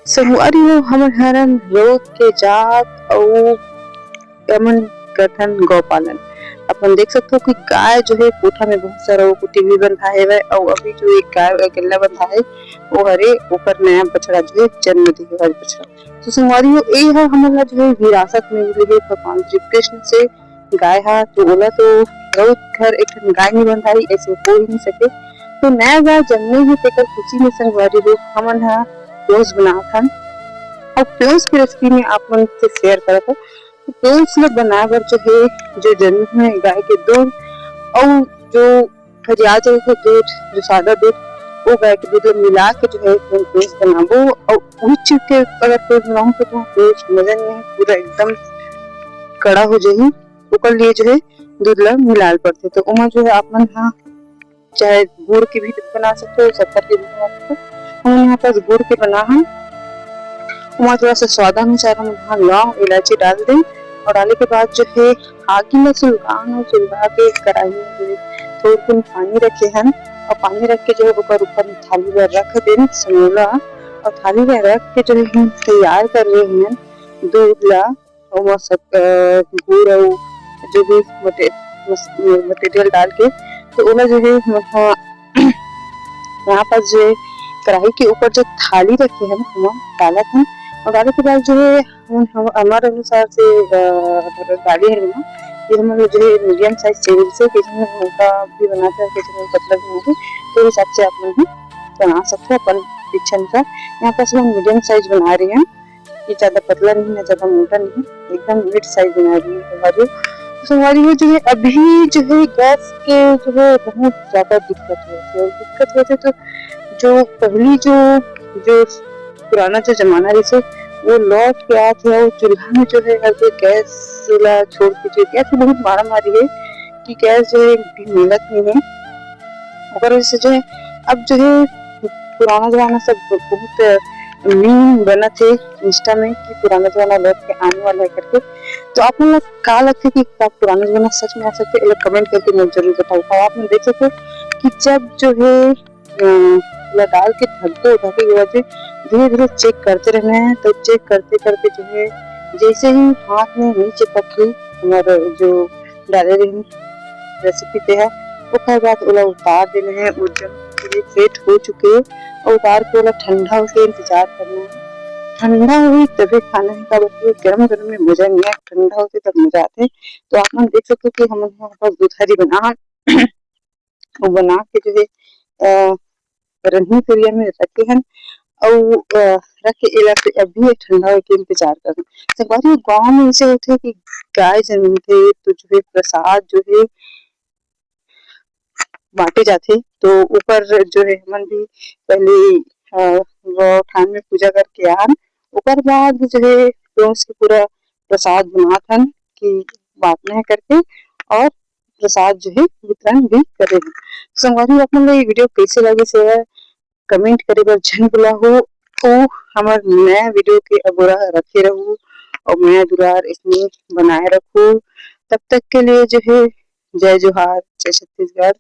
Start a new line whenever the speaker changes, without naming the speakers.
संगवारी हो हमर हरन रोज के जात और यमन कथन गौपालन। अपन देख सकते हो कि गाय जो है कोठा में बहुत सारा वो टीवी बंधा है और अभी जो एक गाय गल्ला बंधा है वो हरे ऊपर नया बछड़ा जो है जन्म दिए हर बछड़ा। तो संगवारी हो ए है हमारा जो है विरासत में मिली है भगवान श्री कृष्ण से गाय हा। तो ओला तो रोज घर एक गाय नहीं बंधाई ऐसे हो ही नहीं सके। तो नया गाय जन्मे ही तेकर खुशी में संगवारी हो हमन हा प्योस बनावत हन और प्योस की रेसिपी में आप मन से शेयर करत हो। प्योस ला बनावर जो है जो जन्म है गाय के दूध और जो हरिया जो है दूध जो सादा दूध वो गाय के दूध मिला के जो है प्योस बनाबो और उच के अगर प्योस बनाऊं तो प्योस मजा नहीं है पूरा एकदम कड़ा हो जाही। ओकर लिए जो है दूध ला मिलाल पड़ते। तो ओमा जो है आप मन हाँ चाहे गुड़ के भी बना सकते हो शक्कर के भी बना सकते हो। हम यहाँ पर गुड़ के बना हम वहाँ थोड़ा सा स्वाद अनुसार हम वहाँ लौंग इलायची डाल दें और डालने के बाद जो है आगे में सुलगा के कढ़ाई में जो है थोड़ा पानी रखे हैं और पानी रख के जो है ऊपर थाली में रख दें सनोला और थाली में रख के जो है हम तैयार कर रहे हैं दूध ला और गुड़ और जो भी मटेरियल डाल के। तो ओला जो है यहाँ पर जो है कढ़ाई के ऊपर जो थाली रखी है हम डाला था और डालने के बाद जो है हमारे अनुसार से डाली है ना ये हम जो है मीडियम साइज सेल से किसी में मोटा भी बनाते हैं किसी में पतला भी बनाते हैं तो हिसाब से आप लोग बना सकते हैं अपन इच्छा अनुसार। यहाँ पर हम मीडियम साइज बना रही हैं ये ज्यादा पतला नहीं है ज्यादा मोटा नहीं एकदम मिड साइज बना रही है। हमारी जो है अभी जो है गैस के जो है बहुत ज्यादा दिक्कत होती है तो जो पहली जो पुराना जो जमाना जैसे वो लौट के आया था चूल्हा में जो है हर कोई गैस चूल्हा छोड़ के जो गैस बहुत मारा मारी है कि गैस जो है मिलत नहीं है और वजह से जो है अब जो है पुराना जमाना सब बहुत मीम बना थे इंस्टा में कि पुराना जमाना लौट के आने वाला है करके। तो आप लोग कहा लगता है कि पुराना जमाना सच में आ सकते हैं कमेंट करके मुझे जरूर बताओ। आप लोग देख सकते कि जब जो है डाल के ढके के बाद धीरे धीरे चेक करते रहना है। तो चेक करते करते जो है जैसे ही हाथ में नीचे पकी हमारे जो डाले रही रेसिपी पे है वो बाद ओला उतार देना है और जब सेट हो चुके और उतार के ओला ठंडा होके इंतजार करना है। ठंडा हुई तभी खाना है का गरम गरम में मजा नहीं है ठंडा होते तब मजा आते। तो आप लोग देख सकते हो कि हम यहाँ पर दूधारी बना वो बना के जो है रन्नी करिया में रखे हैं और रख के इलाके अभी ठंडा होकर इंतजार कर संगवारी। गाँव में ऐसे होते कि गाय जन्मते तो जो है प्रसाद जो है बांटे जाते। तो ऊपर जो है मन भी पहले वो ठान में पूजा करके आन ऊपर बाद जो है उसके पूरा प्रसाद बनाथन कि बांटना है करके और प्रसाद जो है वितरण भी करे। संगवारी अपन ये वीडियो कैसे लगे से कमेंट करे बर जन बोला हो तो हमार नया वीडियो के अगोरा रखे रहूं और मैं दुरार इसमें बनाए रखूं। तब तक के लिए जो है जय जोहार जय छत्तीसगढ़।